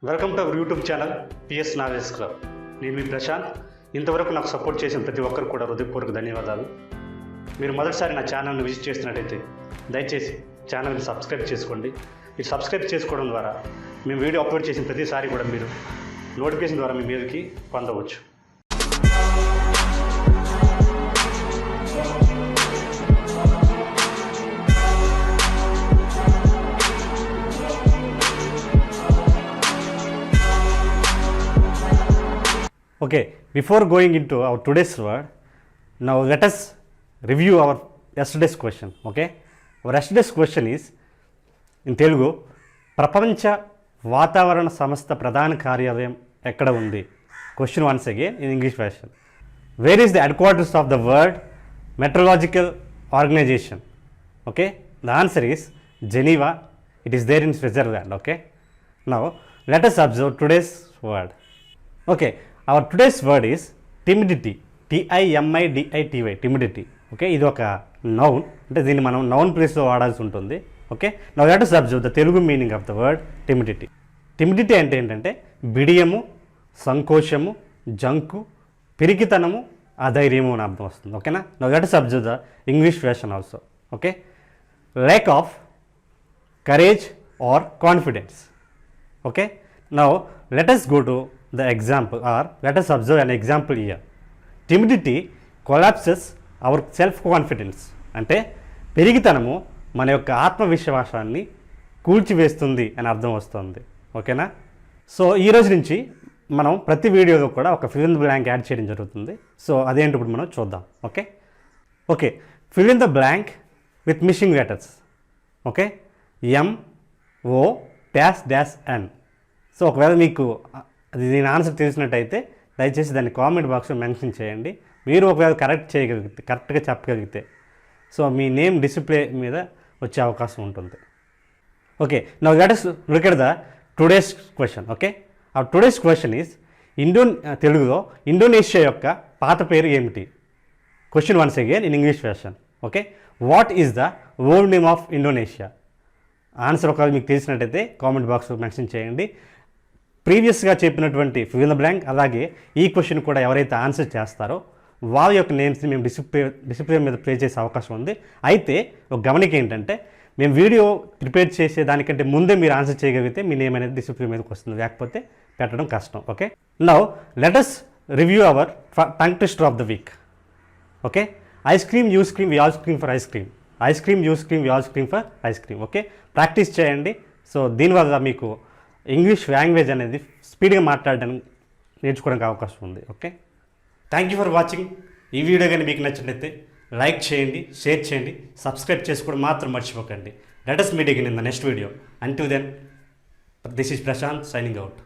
Welcome to our YouTube channel PS knowledge club. నేను మీ ప్రశాంత్. ఇంతవరకు నాకు సపోర్ట్ చేసిన ప్రతి ఒక్కరు కూడా హృదయపూర్వక ధన్యవాదాలు. మీరు మొదటిసారి నా ఛానల్ని విజిట్ చేస్తున్నట్టయితే దయచేసి ఛానల్ని సబ్స్క్రైబ్ చేసుకోండి. మీరు సబ్స్క్రైబ్ చేసుకోవడం ద్వారా మేము వీడియో అప్లోడ్ చేసిన ప్రతిసారి కూడా మీరు నోటిఫికేషన్ ద్వారా మీ మీదకి పొందవచ్చు. Okay, before going into our today's word, now let us review our yesterday's question. Okay, our yesterday's question is in Telugu, ప్రపంచ వాతావరణ సంస్థ ప్రధాన కార్యాలయం ఎక్కడ ఉంది? Question once again in English version. Where is the headquarters of the World Meteorological Organization? Okay, the answer is Geneva. It is there in Switzerland. Okay, now let us observe today's word. Okay, our today's word is timidity. Timidity. Timidity. Okay, ఇది ఒక noun, అంటే దీన్ని మనం noun ప్లేస్లో వాడాల్సి ఉంటుంది. Okay, now let us observe the Telugu meaning of the word timidity. Timidity అంటే ఏంటంటే బిడియము, సంకోచము, జంకు, పిరికితనము, అధైర్యము అని అర్థం వస్తుంది. ఓకేనా, now let us observe the English version also. Okay, lack of courage or confidence. Okay, now let us go to the example, or let us observe an example here. Timidity collapses our self confidence. అంటే పెరిగితనము మన యొక్క ఆత్మవిశ్వాసాన్ని కూల్చివేస్తుంది అని అర్థం వస్తుంది. ఓకేనా, so ఈ రోజు నుంచి మనం ప్రతి వీడియోలో కూడా ఒక fill in the blank add చేయడం జరుగుతుంది. సో అదేంటి ఇప్పుడు మనం చూద్దాం. Okay okay fill in the blank with missing letters. Okay, M-O-N. So ఒకవేళ మీకు అది దీని ఆన్సర్ తెలిసినట్టయితే దయచేసి దాన్ని కామెంట్ బాక్స్లో మెన్షన్ చేయండి. మీరు ఒకవేళ కరెక్ట్గా చెప్పగలిగితే సో మీ నేమ్ డిస్ప్లే మీద వచ్చే అవకాశం ఉంటుంది. Okay, now let us look at the today's question. Okay, ఆ టుడేస్ క్వశ్చన్ ఈజ్ తెలుగులో ఇండోనేషియా యొక్క పాత పేరు ఏమిటి? Question once again in English version. Okay, what is the old name of Indonesia? Answer ఒకవేళ మీకు తెలిసినట్టయితే కామెంట్ బాక్స్లో మెన్షన్ చేయండి. ప్రీవియస్గా చెప్పినటువంటి fill in the blank అలాగే ఈ క్వశ్చన్ కూడా ఎవరైతే ఆన్సర్ చేస్తారో వాళ్ళ యొక్క నేమ్స్ని మేము డిస్ప్లే మీద ప్లే చేసే అవకాశం ఉంది. అయితే ఒక గమనిక ఏంటంటే మేము వీడియో ప్రిపేర్ చేసే దానికంటే ముందే మీరు ఆన్సర్ చేయగలిగితే మీ నేమ్ అనేది డిస్ప్లే మీదకి వస్తుంది, లేకపోతే పెట్టడం కష్టం. Okay, now let us review our tongue twister of the week. Okay, ice cream you scream we all scream for ice cream. Ice cream you scream we all scream for ice cream. Okay, practice చేయండి. So దీనివల్ల మీకు English language అనేది స్పీడ్గా మాట్లాడడానికి నేర్చుకోవడానికి అవకాశం ఉంది. Okay, thank you for watching. ఈ వీడియో కానీ మీకు నచ్చినట్లయితే లైక్ చేయండి, షేర్ చేయండి, సబ్స్క్రైబ్ చేసుకోవడం మాత్రం మర్చిపోకండి. Let us meet again in the next video. Until then, this is Prashant signing out.